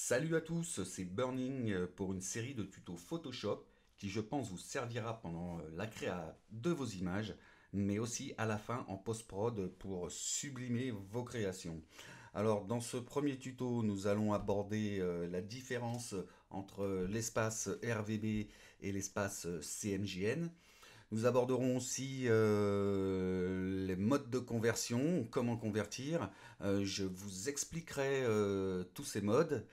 Salut à tous, c'est Burning pour une série de tutos Photoshop qui je pense vous servira pendant la créa de vos images, mais aussi à la fin en post-prod pour sublimer vos créations. Alors dans ce premier tuto, nous allons aborder la différence entre l'espace RVB et l'espace CMJN. Nous aborderons aussi les modes de conversion, comment convertir. Je vous expliquerai tous ces modes.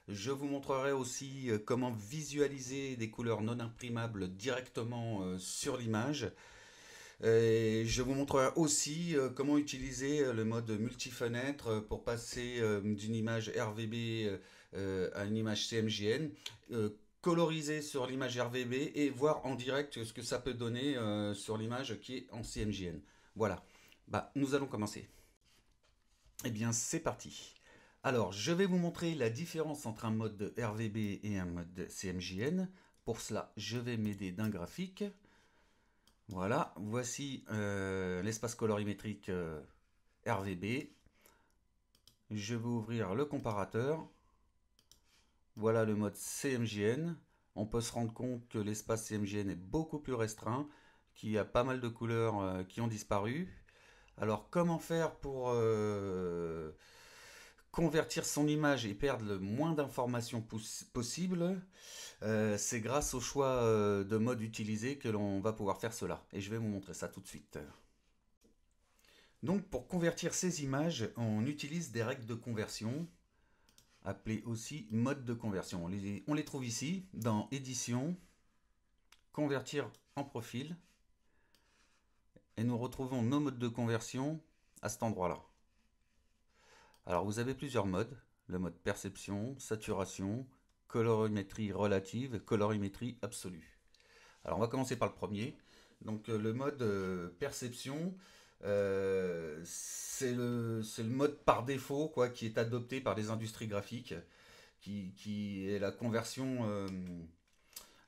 Je vous montrerai aussi comment visualiser des couleurs non imprimables directement sur l'image. Et je vous montrerai aussi comment utiliser le mode multi-fenêtre pour passer d'une image RVB à une image CMJN, coloriser sur l'image RVB et voir en direct ce que ça peut donner sur l'image qui est en CMJN. Voilà, nous allons commencer. Eh bien, c'est parti. Alors, je vais vous montrer la différence entre un mode RVB et un mode CMJN. Pour cela, je vais m'aider d'un graphique. Voilà, voici l'espace colorimétrique RVB. Je vais ouvrir le comparateur. Voilà le mode CMJN. On peut se rendre compte que l'espace CMJN est beaucoup plus restreint, qu'il y a pas mal de couleurs qui ont disparu. Alors, comment faire pour convertir son image et perdre le moins d'informations possible? C'est grâce au choix de mode utilisé que l'on va pouvoir faire cela. Et je vais vous montrer ça tout de suite. Donc pour convertir ces images, on utilise des règles de conversion, appelées aussi mode de conversion. On les trouve ici, dans Édition, Convertir en profil. Et nous retrouvons nos modes de conversion à cet endroit-là. Alors vous avez plusieurs modes. Le mode perception, saturation, colorimétrie relative, colorimétrie absolue. Alors on va commencer par le premier. Donc le mode perception, c'est le mode par défaut quoi, qui est adopté par les industries graphiques, qui est la conversion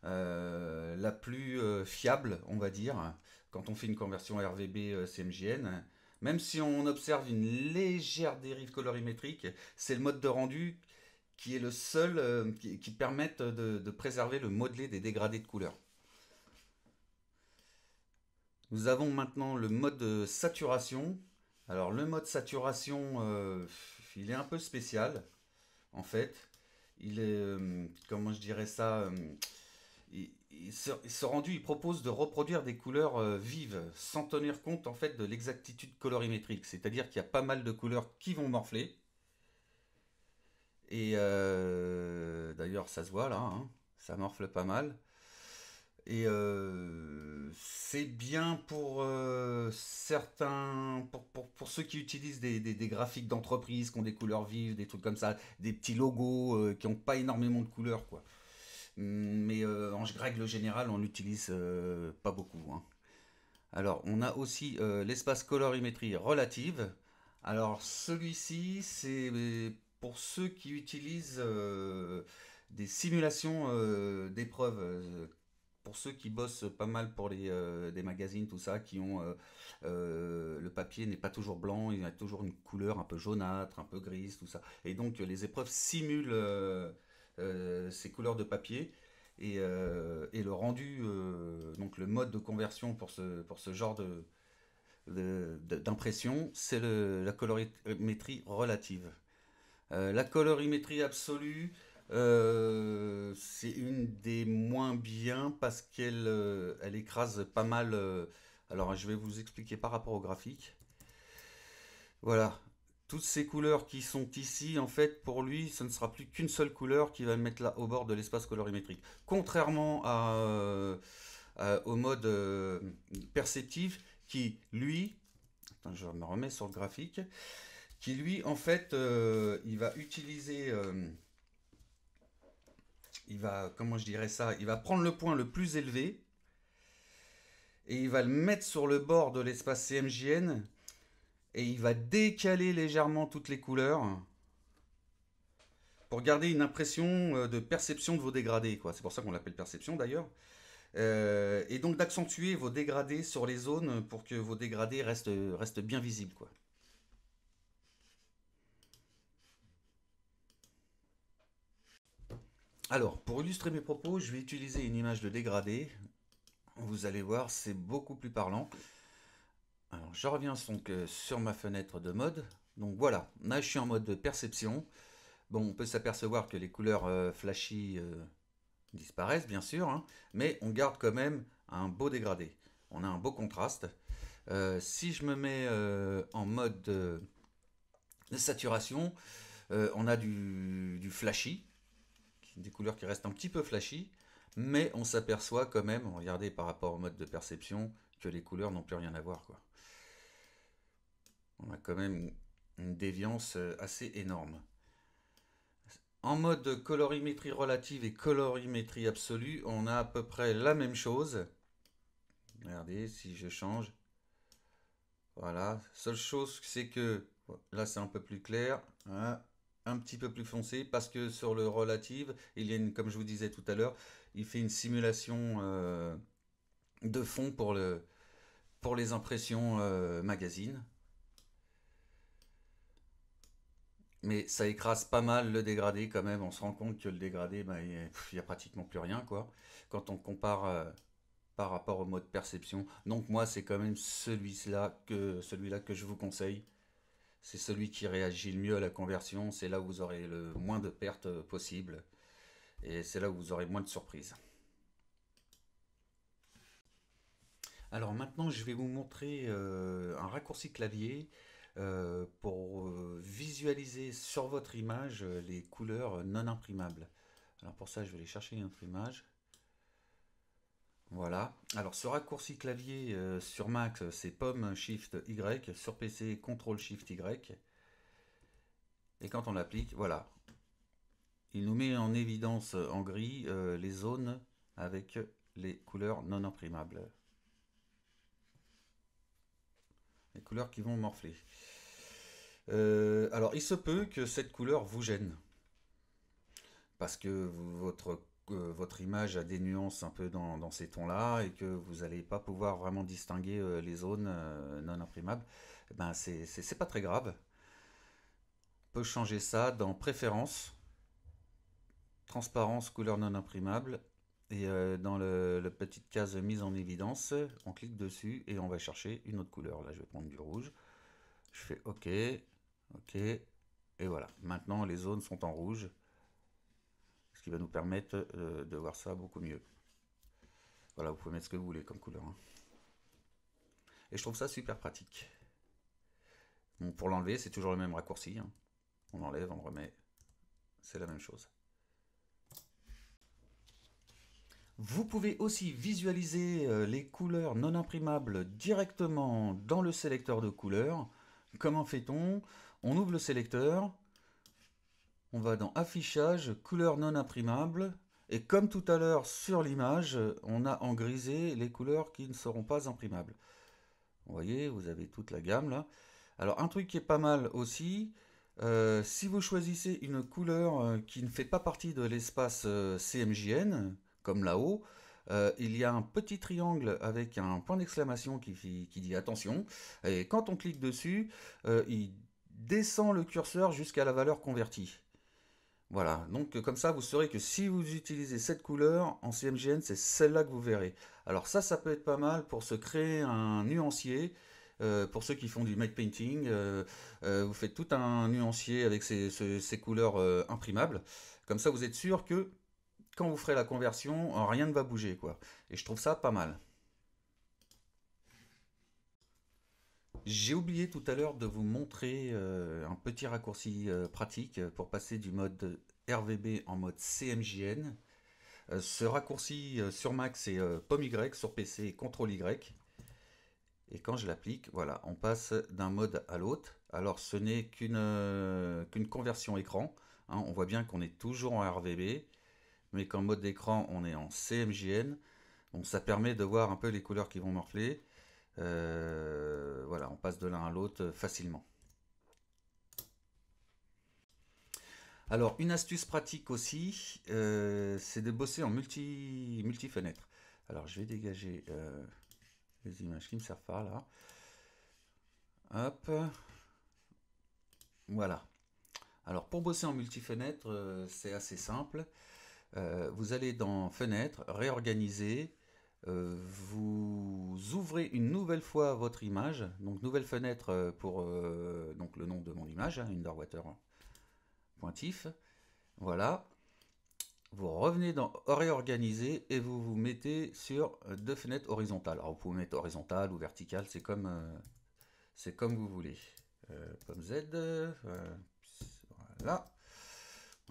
la plus fiable, on va dire, quand on fait une conversion RVB CMJN. Même si on observe une légère dérive colorimétrique, c'est le mode de rendu qui est le seul qui permette de préserver le modelé des dégradés de couleurs. Nous avons maintenant le mode saturation. Alors le mode saturation, il est un peu spécial en fait. Il est, comment je dirais ça, ce rendu il propose de reproduire des couleurs vives sans tenir compte en fait de l'exactitude colorimétrique. C'est-à-dire qu'il y a pas mal de couleurs qui vont morfler. Et d'ailleurs ça se voit là, hein, ça morfle pas mal. Et c'est bien pour certains, pour ceux qui utilisent des graphiques d'entreprise, qui ont des couleurs vives, des trucs comme ça, des petits logos qui n'ont pas énormément de couleurs, quoi. Mais en règle générale, on l'utilise pas beaucoup, hein. Alors, on a aussi l'espace colorimétrie relative. Alors, celui-ci, c'est pour ceux qui utilisent des simulations d'épreuves pour ceux qui bossent pas mal pour des magazines, tout ça, qui ont le papier n'est pas toujours blanc, il y a toujours une couleur un peu jaunâtre, un peu grise, tout ça. Et donc les épreuves simulent ces couleurs de papier et le rendu, donc le mode de conversion pour ce genre d'impression, c'est la colorimétrie relative. La colorimétrie absolue, c'est une des moins bien parce qu'elle elle écrase pas mal. Alors je vais vous expliquer par rapport au graphique. Voilà, toutes ces couleurs qui sont ici, en fait, pour lui, ce ne sera plus qu'une seule couleur qui va le mettre là au bord de l'espace colorimétrique. Contrairement au mode perceptif qui, lui, attends, je me remets sur le graphique, qui lui, en fait, il va utiliser il va, comment je dirais ça, il va prendre le point le plus élevé et il va le mettre sur le bord de l'espace CMJN et il va décaler légèrement toutes les couleurs pour garder une impression de perception de vos dégradés, quoi. C'est pour ça qu'on l'appelle perception d'ailleurs. Et donc d'accentuer vos dégradés sur les zones pour que vos dégradés restent bien visibles, quoi. Alors, pour illustrer mes propos, je vais utiliser une image de dégradé. Vous allez voir, c'est beaucoup plus parlant. Alors, je reviens donc sur ma fenêtre de mode. Donc voilà, là je suis en mode de perception. Bon, on peut s'apercevoir que les couleurs flashy disparaissent, bien sûr, hein, mais on garde quand même un beau dégradé. On a un beau contraste. Si je me mets en mode de saturation, on a du flashy, des couleurs qui restent un petit peu flashy, mais on s'aperçoit quand même, regardez par rapport au mode de perception, que les couleurs n'ont plus rien à voir, quoi. On a quand même une déviance assez énorme. En mode colorimétrie relative et colorimétrie absolue, on a à peu près la même chose. Regardez, si je change, voilà. Seule chose, c'est que là, c'est un peu plus clair, hein, un petit peu plus foncé, parce que sur le relative, il y a une, comme je vous disais tout à l'heure, il fait une simulation de fond pour les impressions magazine. Mais ça écrase pas mal le dégradé quand même. On se rend compte que le dégradé, bah, il y a pratiquement plus rien, quoi. Quand on compare par rapport au mode perception. Donc moi, c'est quand même celui-là que je vous conseille. C'est celui qui réagit le mieux à la conversion. C'est là où vous aurez le moins de pertes possible. Et c'est là où vous aurez moins de surprises. Alors maintenant, je vais vous montrer un raccourci clavier pour visualiser sur votre image les couleurs non imprimables. Alors pour ça, je vais aller chercher une autre image. Voilà. Alors ce raccourci clavier sur Mac, c'est Pomme Shift Y, sur PC Ctrl Shift Y. Et quand on l'applique, voilà, il nous met en évidence en gris les zones avec les couleurs non imprimables. Les couleurs qui vont morfler. Alors il se peut que cette couleur vous gêne. Parce que votre image a des nuances un peu dans ces tons-là et que vous n'allez pas pouvoir vraiment distinguer les zones non imprimables, eh ben c'est pas très grave. On peut changer ça dans Préférences, Transparence, couleur non imprimable. Et dans la petite case mise en évidence, on clique dessus et on va chercher une autre couleur. Là, je vais prendre du rouge. Je fais OK, OK. Et voilà. Maintenant, les zones sont en rouge, ce qui va nous permettre de voir ça beaucoup mieux. Voilà, vous pouvez mettre ce que vous voulez comme couleur, hein. Et je trouve ça super pratique. Bon, pour l'enlever, c'est toujours le même raccourci, hein. On enlève, on le remet. C'est la même chose. Vous pouvez aussi visualiser les couleurs non imprimables directement dans le sélecteur de couleurs. Comment fait-on? On ouvre le sélecteur, on va dans Affichage, couleurs non imprimables, et comme tout à l'heure sur l'image, on a en grisé les couleurs qui ne seront pas imprimables. Vous voyez, vous avez toute la gamme là. Alors un truc qui est pas mal aussi, si vous choisissez une couleur qui ne fait pas partie de l'espace CMJN, comme là-haut, il y a un petit triangle avec un point d'exclamation qui dit attention, et quand on clique dessus, il descend le curseur jusqu'à la valeur convertie. Voilà, donc comme ça vous saurez que si vous utilisez cette couleur en CMGN, c'est celle-là que vous verrez. Alors ça peut être pas mal pour se créer un nuancier. Pour ceux qui font du matte painting, vous faites tout un nuancier avec ces couleurs imprimables. Comme ça vous êtes sûr que quand vous ferez la conversion, rien ne va bouger, quoi. Et je trouve ça pas mal. J'ai oublié tout à l'heure de vous montrer un petit raccourci pratique pour passer du mode RVB en mode CMJN. Ce raccourci sur Mac c'est Pomme Y, sur PC CTRL Y. Et quand je l'applique, voilà, on passe d'un mode à l'autre. Alors ce n'est qu'une conversion écran, hein. On voit bien qu'on est toujours en RVB, mais qu'en mode d'écran on est en CMJN. Donc ça permet de voir un peu les couleurs qui vont morfler. Voilà, on passe de l'un à l'autre facilement. Alors, une astuce pratique aussi, c'est de bosser en multi-fenêtre. Alors, je vais dégager les images qui ne me servent pas là. Hop, voilà. Alors, pour bosser en multi-fenêtre, c'est assez simple. Vous allez dans Fenêtre, réorganiser, vous ouvrez une nouvelle fois votre image, donc nouvelle fenêtre pour donc le nom de mon image, hein, Underwater pointif. Voilà. Vous revenez dans réorganiser et vous vous mettez sur deux fenêtres horizontales. Alors vous pouvez mettre horizontale ou verticale, c'est comme vous voulez. Comme Z, voilà,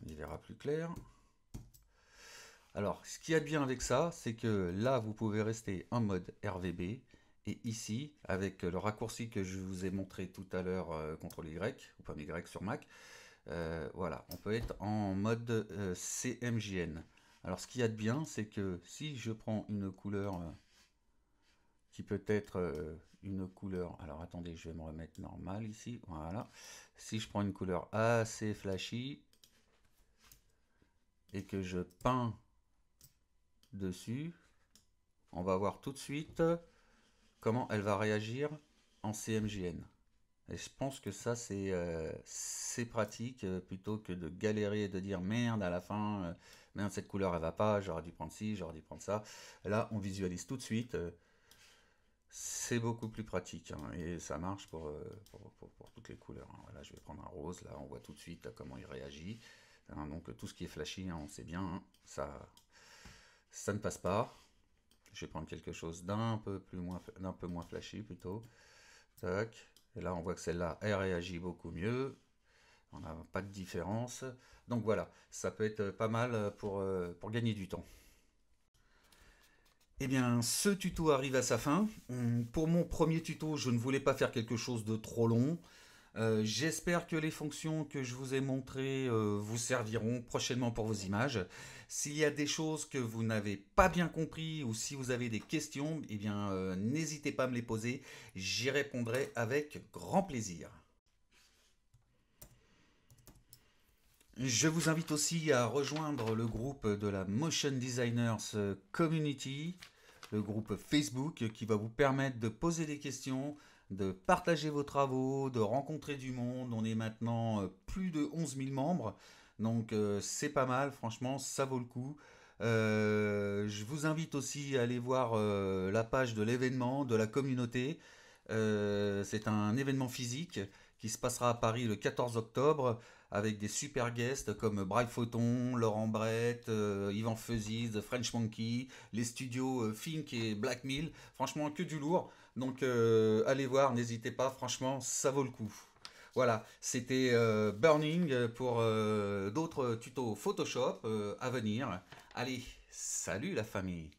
on y verra plus clair. Alors, ce qu'il y a de bien avec ça, c'est que là, vous pouvez rester en mode RVB. Et ici, avec le raccourci que je vous ai montré tout à l'heure, CTRL Y, ou pas Y sur Mac, voilà, on peut être en mode CMJN. Alors, ce qu'il y a de bien, c'est que si je prends une couleur qui peut être une couleur... Alors, attendez, je vais me remettre normal ici. Voilà. Si je prends une couleur assez flashy et que je peins dessus, on va voir tout de suite comment elle va réagir en CMJN. Et je pense que ça c'est pratique plutôt que de galérer et de dire merde à la fin, merde cette couleur elle va pas, j'aurais dû prendre ci, j'aurais dû prendre ça. Là on visualise tout de suite, c'est beaucoup plus pratique hein, et ça marche pour toutes les couleurs. Hein. Voilà, je vais prendre un rose, là on voit tout de suite là, comment il réagit. Hein, donc tout ce qui est flashy, hein, on sait bien, hein, ça ne passe pas. Je vais prendre quelque chose d'un peu moins flashy plutôt. Tac. Et là, on voit que celle-là, elle réagit beaucoup mieux. On n'a pas de différence. Donc voilà, ça peut être pas mal pour gagner du temps. Eh bien, ce tuto arrive à sa fin. Pour mon premier tuto, je ne voulais pas faire quelque chose de trop long. J'espère que les fonctions que je vous ai montrées vous serviront prochainement pour vos images. S'il y a des choses que vous n'avez pas bien compris ou si vous avez des questions, eh bien, n'hésitez pas à me les poser. J'y répondrai avec grand plaisir. Je vous invite aussi à rejoindre le groupe de la Motion Designers Community, le groupe Facebook qui va vous permettre de poser des questions, de partager vos travaux, de rencontrer du monde. On est maintenant plus de 11 000 membres, donc c'est pas mal, franchement, ça vaut le coup. Je vous invite aussi à aller voir la page de l'événement, de la communauté. C'est un événement physique qui se passera à Paris le 14 octobre avec des super guests comme Bright Photon, Laurent Brett, Yvan Fuzzy, The French Monkey, les studios Fink et Black Mill. Franchement, que du lourd. Donc allez voir, n'hésitez pas, franchement, ça vaut le coup. Voilà, c'était Burning pour d'autres tutos Photoshop à venir. Allez, salut la famille!